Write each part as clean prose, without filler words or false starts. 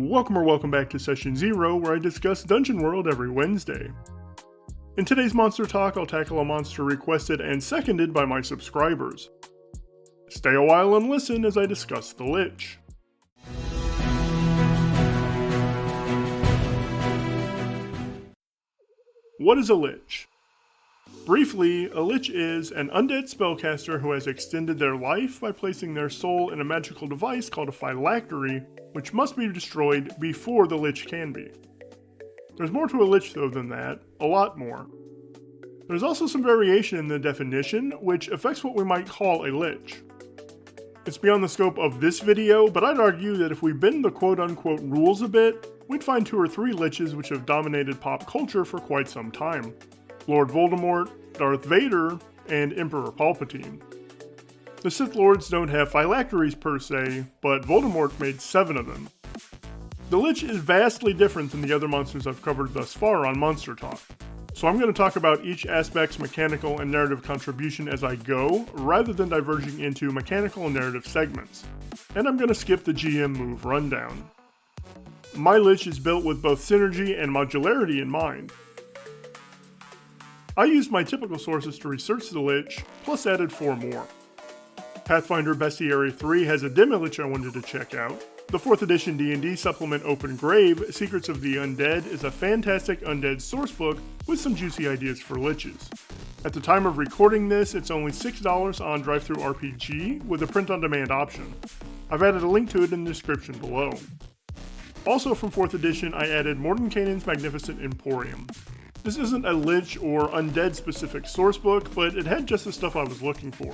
Welcome back to Session 0, where I discuss Dungeon World every Wednesday. In today's Monster Talk, I'll tackle a monster requested and seconded by my subscribers. Stay a while and listen as I discuss the Lich. What is a Lich? Briefly, a Lich is an undead spellcaster who has extended their life by placing their soul in a magical device called a phylactery, which must be destroyed before the Lich can be. There's more to a Lich though than that, a lot more. There's also some variation in the definition, which affects what we might call a Lich. It's beyond the scope of this video, but I'd argue that if we bend the quote-unquote rules a bit, we'd find 2 or 3 Liches which have dominated pop culture for quite some time. Lord Voldemort, Darth Vader, and Emperor Palpatine. The Sith Lords don't have phylacteries per se, but Voldemort made 7 of them. The Lich is vastly different than the other monsters I've covered thus far on Monster Talk, so I'm going to talk about each aspect's mechanical and narrative contribution as I go, rather than diverging into mechanical and narrative segments. And I'm going to skip the GM move rundown. My Lich is built with both synergy and modularity in mind. I used my typical sources to research the Lich, plus added 4 more. Pathfinder Bestiary 3 has a demo Lich I wanted to check out. The 4th edition D&D supplement Open Grave, Secrets of the Undead, is a fantastic Undead sourcebook with some juicy ideas for Liches. At the time of recording this, it's only $6 on DriveThruRPG with a print-on-demand option. I've added a link to it in the description below. Also from 4th edition, I added Mordenkainen's Magificent Emporium. This isn't a Lich or Undead specific sourcebook, but it had just the stuff I was looking for.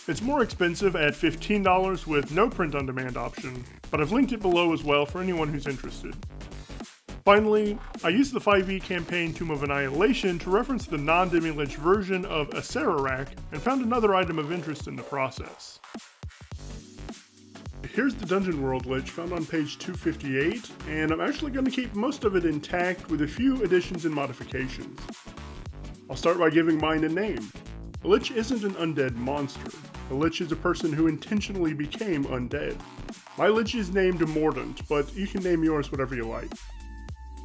It's more expensive at $15 with no print-on-demand option, but I've linked it below as well for anyone who's interested. Finally, I used the 5e campaign Tomb of Annihilation to reference the non-demi-Lich version of Acererak and found another item of interest in the process. Here's the Dungeon World Lich found on page 258, and I'm actually going to keep most of it intact with a few additions and modifications. I'll start by giving mine a name. A Lich isn't an undead monster. A Lich is a person who intentionally became undead. My Lich is named Mordant, but you can name yours whatever you like.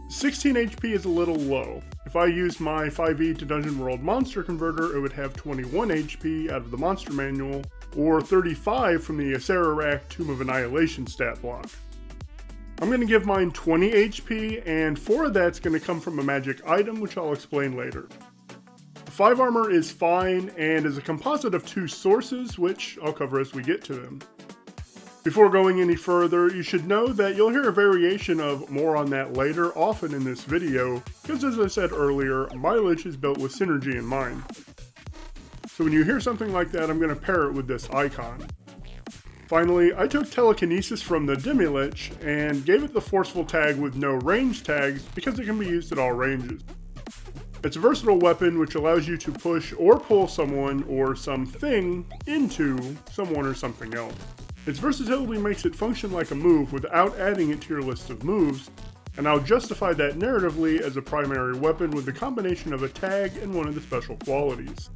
16 HP is a little low. If I used my 5e to Dungeon World Monster Converter, it would have 21 HP out of the Monster Manual, or 35 from the Acererak Tomb of Annihilation stat block. I'm going to give mine 20 HP, and 4 of that's going to come from a magic item, which I'll explain later. The 5 armor is fine, and is a composite of 2 sources, which I'll cover as we get to them. Before going any further, you should know that you'll hear a variation of more on that later often in this video, because as I said earlier, my Lich is built with synergy in mind. So when you hear something like that, I'm going to pair it with this icon. Finally, I took telekinesis from the demi-Lich and gave it the forceful tag with no range tags because it can be used at all ranges. It's a versatile weapon which allows you to push or pull someone or something into someone or something else. Its versatility makes it function like a move without adding it to your list of moves, and I'll justify that narratively as a primary weapon with the combination of a tag and one of the special qualities.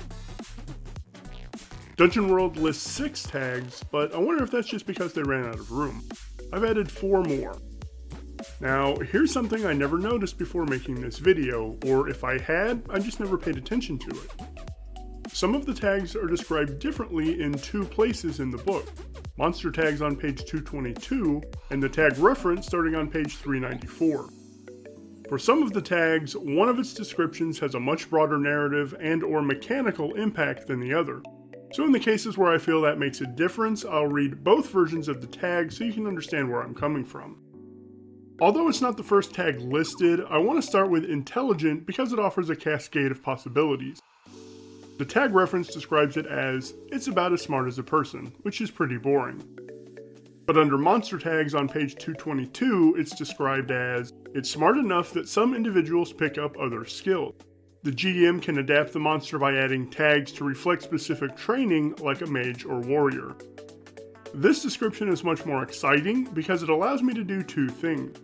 Dungeon World lists 6 tags, but I wonder if that's just because they ran out of room. I've added 4 more. Now, here's something I never noticed before making this video, or if I had, I just never paid attention to it. Some of the tags are described differently in 2 places in the book. Monster tags on page 222, and the tag reference starting on page 394. For some of the tags, one of its descriptions has a much broader narrative and or mechanical impact than the other. So in the cases where I feel that makes a difference, I'll read both versions of the tag so you can understand where I'm coming from. Although it's not the first tag listed, I want to start with intelligent because it offers a cascade of possibilities. The tag reference describes it as, it's about as smart as a person, which is pretty boring. But under monster tags on page 222, it's described as, it's smart enough that some individuals pick up other skills. The GM can adapt the monster by adding tags to reflect specific training like a mage or warrior. This description is much more exciting because it allows me to do 2 things.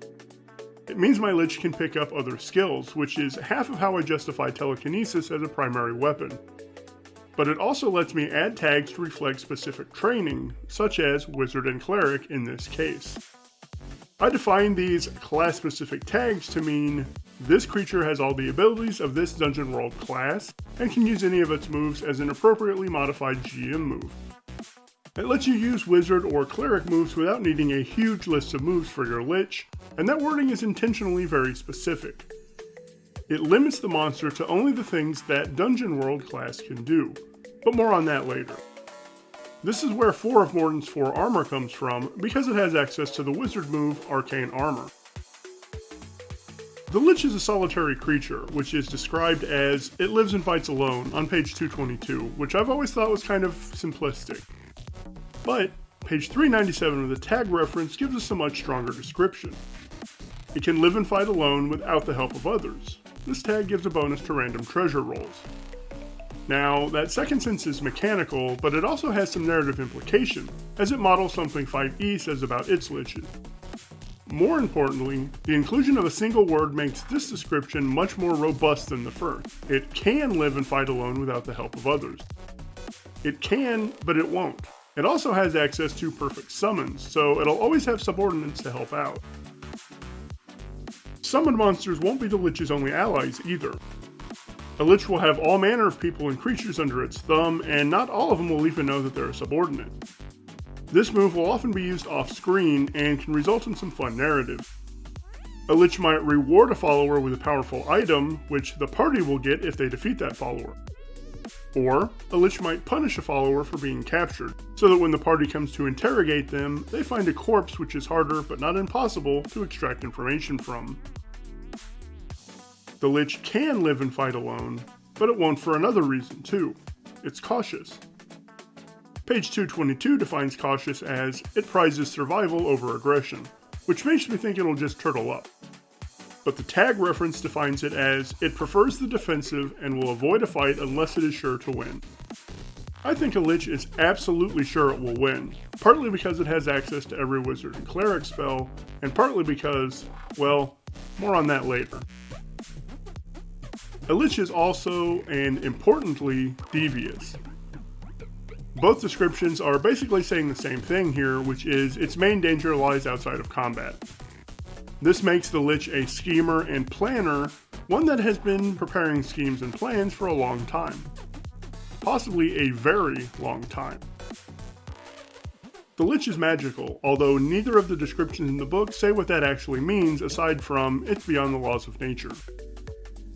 It means my Lich can pick up other skills, which is half of how I justify telekinesis as a primary weapon. But it also lets me add tags to reflect specific training, such as Wizard and Cleric in this case. I define these class-specific tags to mean this creature has all the abilities of this Dungeon World class and can use any of its moves as an appropriately modified GM move. It lets you use wizard or cleric moves without needing a huge list of moves for your Lich, and that wording is intentionally very specific. It limits the monster to only the things that Dungeon World class can do, but more on that later. This is where 4 of Morden's 4 armor comes from, because it has access to the wizard move Arcane Armor. The Lich is a solitary creature, which is described as it lives and fights alone on page 222, which I've always thought was kind of simplistic. But page 397 of the tag reference gives us a much stronger description. It can live and fight alone without the help of others. This tag gives a bonus to random treasure rolls. Now, that second sentence is mechanical, but it also has some narrative implication, as it models something 5e says about its liches. More importantly, the inclusion of a single word makes this description much more robust than the first. It can live and fight alone without the help of others. It can, but it won't. It also has access to perfect summons, so it'll always have subordinates to help out. Summoned monsters won't be the Lich's only allies either. A Lich will have all manner of people and creatures under its thumb, and not all of them will even know that they're a subordinate. This move will often be used off-screen and can result in some fun narrative. A Lich might reward a follower with a powerful item, which the party will get if they defeat that follower. Or, a Lich might punish a follower for being captured, so that when the party comes to interrogate them, they find a corpse which is harder but not impossible to extract information from. The Lich can live and fight alone, but it won't for another reason too. It's cautious. Page 222 defines cautious as, it prizes survival over aggression, which makes me think it'll just turtle up. But the tag reference defines it as, it prefers the defensive and will avoid a fight unless it is sure to win. I think a Lich is absolutely sure it will win, partly because it has access to every wizard and cleric spell, and partly because, well, more on that later. A Lich is also, and importantly, devious. Both descriptions are basically saying the same thing here, which is its main danger lies outside of combat. This makes the Lich a schemer and planner, one that has been preparing schemes and plans for a long time. Possibly a very long time. The Lich is magical, although neither of the descriptions in the book say what that actually means aside from it's beyond the laws of nature.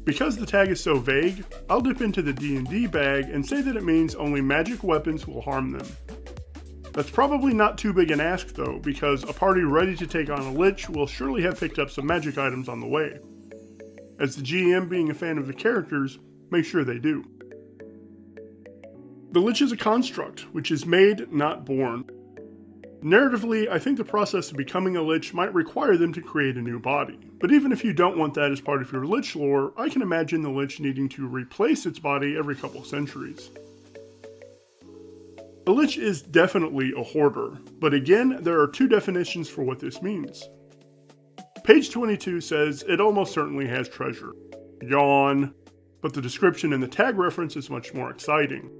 Because the tag is so vague, I'll dip into the D&D bag and say that it means only magic weapons will harm them. That's probably not too big an ask though, because a party ready to take on a Lich will surely have picked up some magic items on the way. As the GM being a fan of the characters, make sure they do. The Lich is a construct, which is made, not born. Narratively, I think the process of becoming a Lich might require them to create a new body. But even if you don't want that as part of your Lich lore, I can imagine the Lich needing to replace its body every couple centuries. A Lich is definitely a hoarder, but again, there are 2 definitions for what this means. Page 22 says it almost certainly has treasure. Yawn. But the description in the tag reference is much more exciting.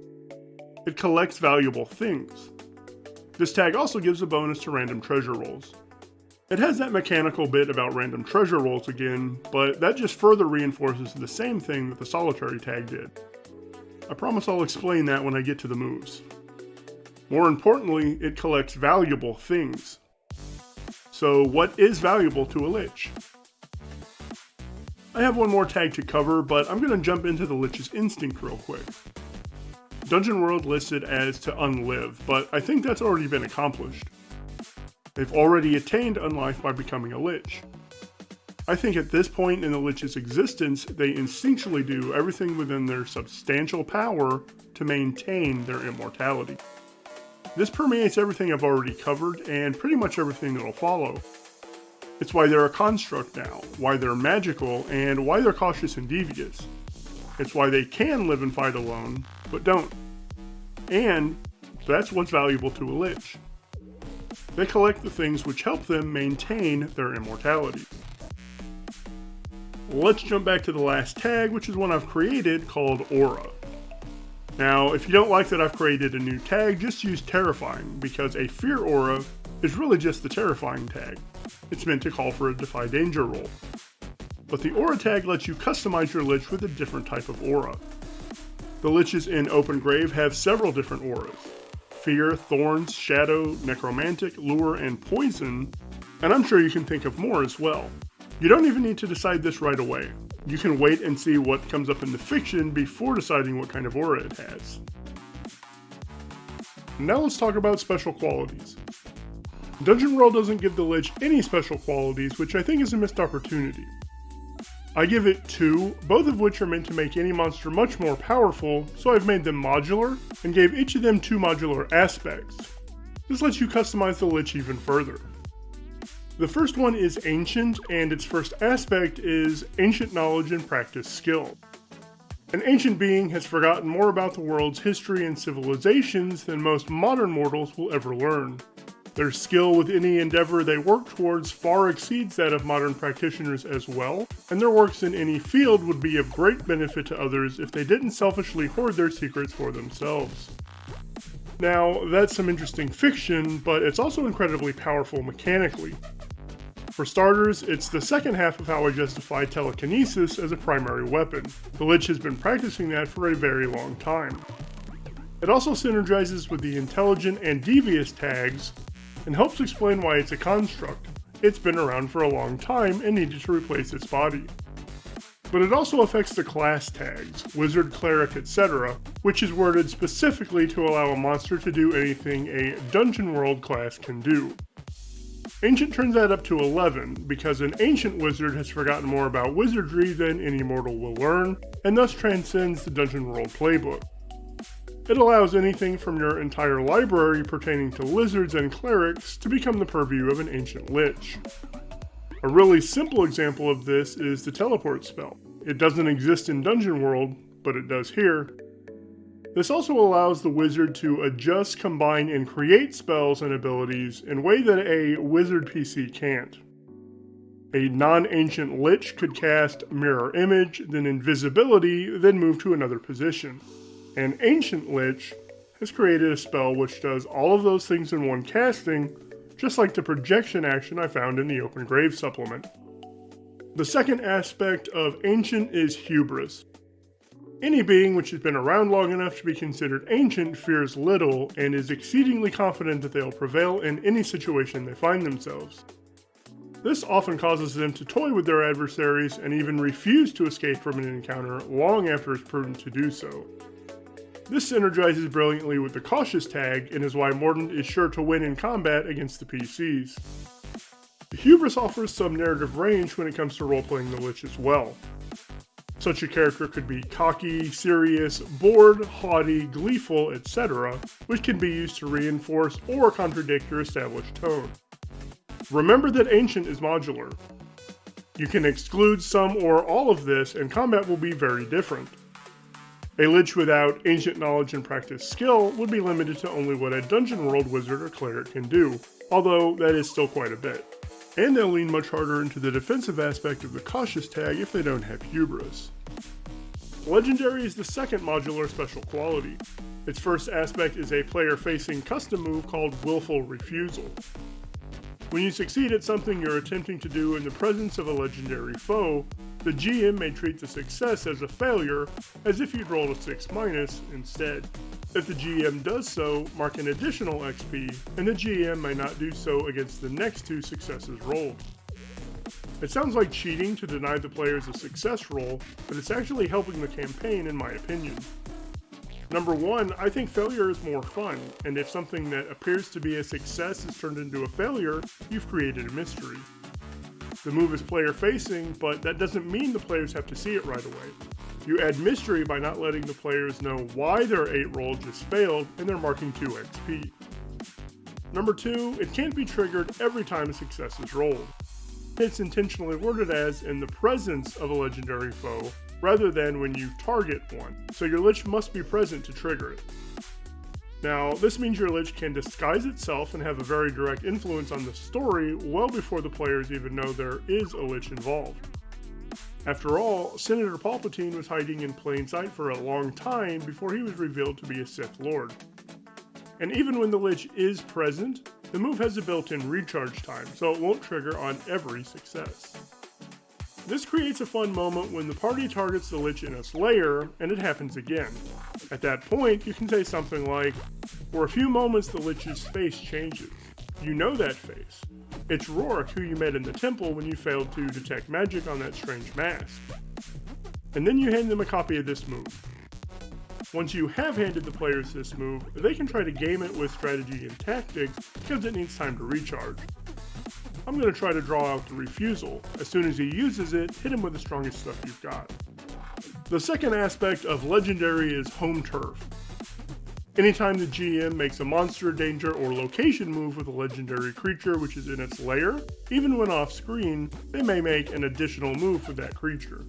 It collects valuable things. This tag also gives a bonus to random treasure rolls. It has that mechanical bit about random treasure rolls again, but that just further reinforces the same thing that the solitary tag did. I promise I'll explain that when I get to the moves. More importantly, it collects valuable things. So what is valuable to a Lich? I have one more tag to cover, but I'm going to jump into the Lich's instinct real quick. Dungeon World lists it as to unlive, but I think that's already been accomplished. They've already attained unlife by becoming a Lich. I think at this point in the Lich's existence, they instinctually do everything within their substantial power to maintain their immortality. This permeates everything I've already covered, and pretty much everything that'll follow. It's why they're a construct now, why they're magical, and why they're cautious and devious. It's why they can live and fight alone, but don't. And that's what's valuable to a Lich. They collect the things which help them maintain their immortality. Let's jump back to the last tag, which is one I've created called Aura. Now, if you don't like that I've created a new tag, just use Terrifying, because a Fear Aura is really just the Terrifying tag. It's meant to call for a Defy Danger roll. But the aura tag lets you customize your Lich with a different type of aura. The Liches in Open Grave have several different auras: Fear, Thorns, Shadow, Necromantic, Lure, and Poison, and I'm sure you can think of more as well. You don't even need to decide this right away. You can wait and see what comes up in the fiction before deciding what kind of aura it has. Now let's talk about special qualities. Dungeon World doesn't give the Lich any special qualities, which I think is a missed opportunity. I give it 2, both of which are meant to make any monster much more powerful, so I've made them modular, and gave each of them 2 modular aspects. This lets you customize the Lich even further. The first one is Ancient, and its first aspect is Ancient Knowledge and Practice Skill. An ancient being has forgotten more about the world's history and civilizations than most modern mortals will ever learn. Their skill with any endeavor they work towards far exceeds that of modern practitioners as well, and their works in any field would be of great benefit to others if they didn't selfishly hoard their secrets for themselves. Now, that's some interesting fiction, but it's also incredibly powerful mechanically. For starters, it's the second half of how I justify telekinesis as a primary weapon. The Lich has been practicing that for a very long time. It also synergizes with the intelligent and devious tags, and helps explain why it's a construct. It's been around for a long time and needed to replace its body. But it also affects the class tags, wizard, cleric, etc., which is worded specifically to allow a monster to do anything a Dungeon World class can do. Ancient turns that up to 11, because an ancient wizard has forgotten more about wizardry than any mortal will learn, and thus transcends the Dungeon World playbook. It allows anything from your entire library pertaining to lizards and clerics to become the purview of an ancient lich. A really simple example of this is the teleport spell. It doesn't exist in Dungeon World, but it does here. This also allows the wizard to adjust, combine, and create spells and abilities in a way that a wizard PC can't. A non-ancient lich could cast Mirror Image, then Invisibility, then move to another position. An ancient lich has created a spell which does all of those things in one casting, just like the projection action I found in the Open Grave supplement. The second aspect of ancient is hubris. Any being which has been around long enough to be considered ancient fears little and is exceedingly confident that they'll prevail in any situation they find themselves. This often causes them to toy with their adversaries and even refuse to escape from an encounter long after it's proven to do so. This synergizes brilliantly with the Cautious tag and is why Mordant is sure to win in combat against the PCs. The Hubris offers some narrative range when it comes to role-playing the Lich as well. Such a character could be cocky, serious, bored, haughty, gleeful, etc., which can be used to reinforce or contradict your established tone. Remember that Ancient is modular. You can exclude some or all of this and combat will be very different. A Lich without Ancient Knowledge and Practice Skill would be limited to only what a Dungeon World wizard or cleric can do, although that is still quite a bit. And they'll lean much harder into the defensive aspect of the Cautious tag if they don't have Hubris. Legendary is the second modular special quality. Its first aspect is a player-facing custom move called Willful Refusal. When you succeed at something you're attempting to do in the presence of a legendary foe, the GM may treat the success as a failure, as if you'd rolled a 6- instead. If the GM does so, mark an additional XP, and the GM may not do so against the next 2 successes rolled. It sounds like cheating to deny the players a success roll, but it's actually helping the campaign in my opinion. Number 1, I think failure is more fun, and if something that appears to be a success is turned into a failure, you've created a mystery. The move is player-facing, but that doesn't mean the players have to see it right away. You add mystery by not letting the players know why their 8 roll just failed, and they're marking 2 XP. Number 2, it can't be triggered every time a success is rolled. It's intentionally worded as in the presence of a legendary foe, rather than when you target one, so your Lich must be present to trigger it. Now, this means your Lich can disguise itself and have a very direct influence on the story well before the players even know there is a Lich involved. After all, Senator Palpatine was hiding in plain sight for a long time before he was revealed to be a Sith Lord. And even when the Lich is present, the move has a built-in recharge time, so it won't trigger on every success. This creates a fun moment when the party targets the Lich in its lair, and it happens again. At that point, you can say something like, "For a few moments the Lich's face changes. You know that face. It's Rourke, who you met in the temple when you failed to detect magic on that strange mask." And then you hand them a copy of this move. Once you have handed the players this move, they can try to game it with strategy and tactics because it needs time to recharge. I'm going to try to draw out the refusal. As soon as he uses it, hit him with the strongest stuff you've got. The second aspect of Legendary is home turf. Anytime the GM makes a monster, danger, or location move with a legendary creature which is in its lair, even when off screen, they may make an additional move with that creature.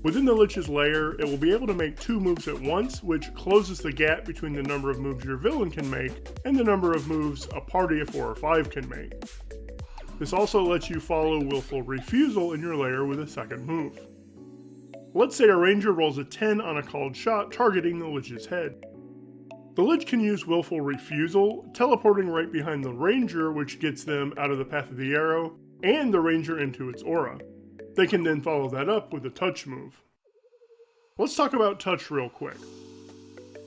Within the Lich's lair, it will be able to make 2 moves at once, which closes the gap between the number of moves your villain can make and the number of moves a party of 4 or 5 can make. This also lets you follow Willful Refusal in your lair with a second move. Let's say a ranger rolls a 10 on a called shot targeting the Lich's head. The Lich can use Willful Refusal, teleporting right behind the ranger, which gets them out of the path of the arrow, and the ranger into its aura. They can then follow that up with a touch move. Let's talk about touch real quick.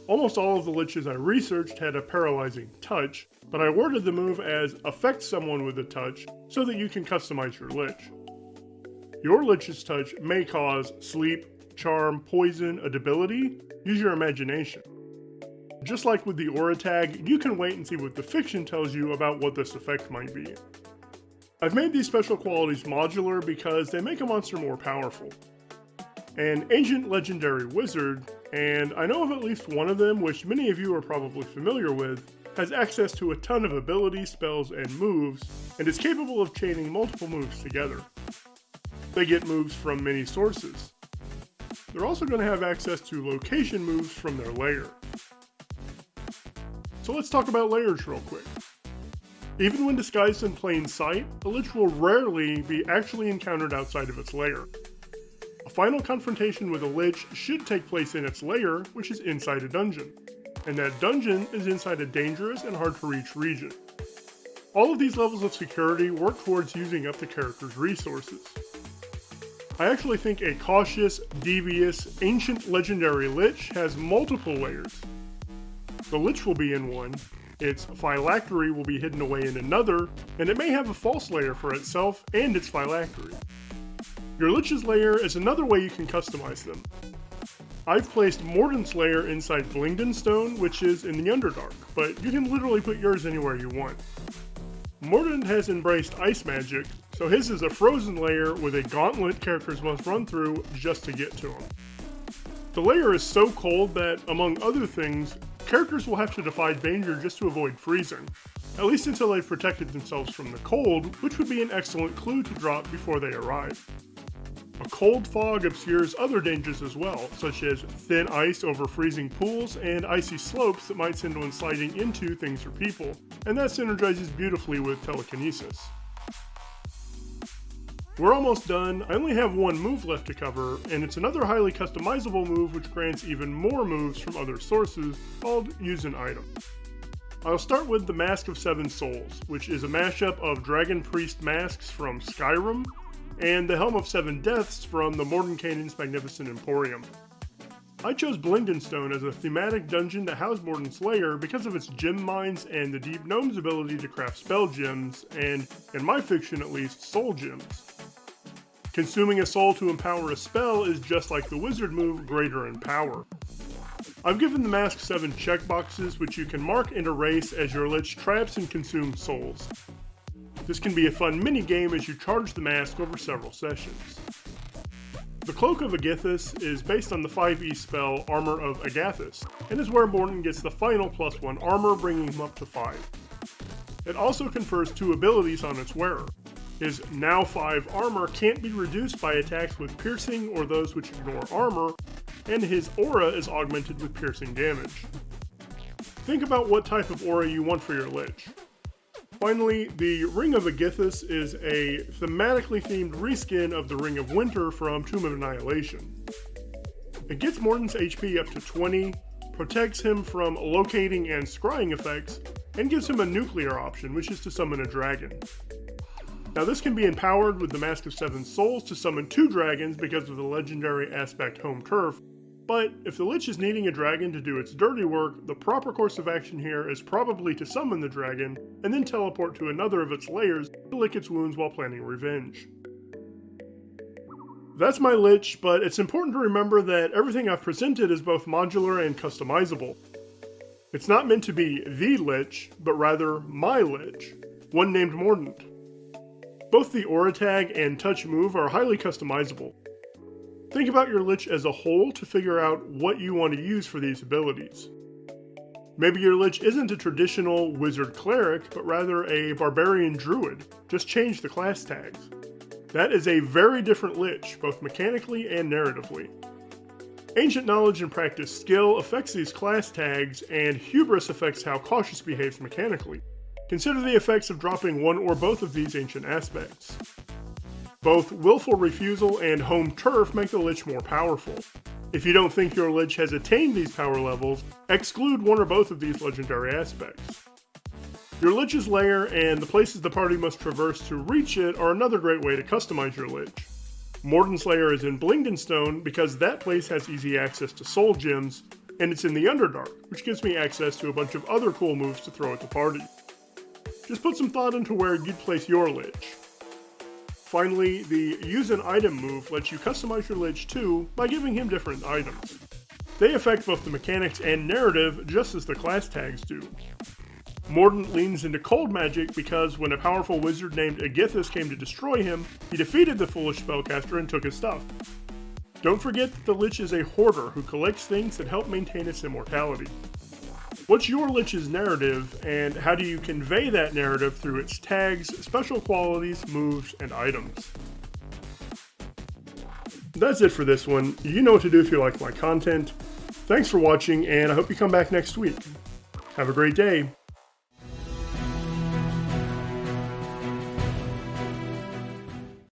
Almost all of the Liches I researched had a paralyzing touch, but I worded the move as affect someone with a touch so that you can customize your Lich. Your Lich's touch may cause sleep, charm, poison, a debility. Use your imagination. Just like with the aura tag, you can wait and see what the fiction tells you about what this effect might be. I've made these special qualities modular because they make a monster more powerful. An ancient legendary wizard, and I know of at least one of them which many of you are probably familiar with, has access to a ton of abilities, spells, and moves, and is capable of chaining multiple moves together. They get moves from many sources. They're also going to have access to location moves from their lair. So let's talk about lairs real quick. Even when disguised in plain sight, a Lich will rarely be actually encountered outside of its lair. A final confrontation with a Lich should take place in its lair, which is inside a dungeon. And that dungeon is inside a dangerous and hard to reach region. All of these levels of security work towards using up the character's resources. I actually think a cautious, devious, ancient legendary Lich has multiple lairs. The Lich will be in one, its phylactery will be hidden away in another, and it may have a false lair for itself and its phylactery. Your Lich's lair is another way you can customize them. I've placed Morden's lair inside Blingden Stone, which is in the Underdark, but you can literally put yours anywhere you want. Morden has embraced ice magic, so his is a frozen lair with a gauntlet characters must run through just to get to him. The lair is so cold that, among other things, characters will have to defy danger just to avoid freezing, at least until they've protected themselves from the cold, which would be an excellent clue to drop before they arrive. A cold fog obscures other dangers as well, such as thin ice over freezing pools and icy slopes that might send one sliding into things or people, and that synergizes beautifully with telekinesis. We're almost done. I only have one move left to cover, and it's another highly customizable move which grants even more moves from other sources, called Use an Item. I'll start with the Mask of Seven Souls, which is a mashup of Dragon Priest masks from Skyrim, and the Helm of Seven Deaths from the Mordenkainen's Magificent Emporium. I chose Blingden Stone as a thematic dungeon to house Morden's lair because of its gem mines and the Deep Gnome's ability to craft spell gems, and, in my fiction at least, soul gems. Consuming a soul to empower a spell is just like the wizard move, Greater in Power. I've given the mask 7 checkboxes which you can mark and erase as your Lich traps and consumes souls. This can be a fun mini-game as you charge the mask over several sessions. The Cloak of Agathis is based on the 5e spell Armor of Agathis, and is where Morden gets the final +1 armor, bringing him up to 5. It also confers 2 abilities on its wearer. His now 5 armor can't be reduced by attacks with piercing or those which ignore armor, and his aura is augmented with piercing damage. Think about what type of aura you want for your Lich. Finally, the Ring of Agathis is a thematically themed reskin of the Ring of Winter from Tomb of Annihilation. It gets Morden's HP up to 20, protects him from locating and scrying effects, and gives him a nuclear option, which is to summon a dragon. Now this can be empowered with the Mask of Seven Souls to summon 2 dragons because of the legendary aspect Home Turf, but if the Lich is needing a dragon to do its dirty work, the proper course of action here is probably to summon the dragon, and then teleport to another of its lairs to lick its wounds while planning revenge. That's my Lich, but it's important to remember that everything I've presented is both modular and customizable. It's not meant to be the Lich, but rather my Lich, one named Mordenkainen. Both the Aura Tag and Touch Move are highly customizable. Think about your Lich as a whole to figure out what you want to use for these abilities. Maybe your Lich isn't a traditional Wizard Cleric, but rather a Barbarian Druid, just change the class tags. That is a very different Lich, both mechanically and narratively. Ancient Knowledge and Practice Skill affects these class tags, and Hubris affects how Cautious behaves mechanically. Consider the effects of dropping one or both of these ancient aspects. Both Willful Refusal and Home Turf make the Lich more powerful. If you don't think your Lich has attained these power levels, exclude one or both of these legendary aspects. Your Lich's lair and the places the party must traverse to reach it are another great way to customize your Lich. Morden's lair is in Blingdenstone because that place has easy access to soul gems, and it's in the Underdark, which gives me access to a bunch of other cool moves to throw at the party. Just put some thought into where you'd place your Lich. Finally, the Use an Item move lets you customize your Lich too by giving him different items. They affect both the mechanics and narrative just as the class tags do. Mordant leans into cold magic because when a powerful wizard named Agithis came to destroy him, he defeated the foolish spellcaster and took his stuff. Don't forget that the Lich is a hoarder who collects things that help maintain its immortality. What's your Lich's narrative, and how do you convey that narrative through its tags, special qualities, moves, and items? That's it for this one. You know what to do if you like my content. Thanks for watching, and I hope you come back next week. Have a great day.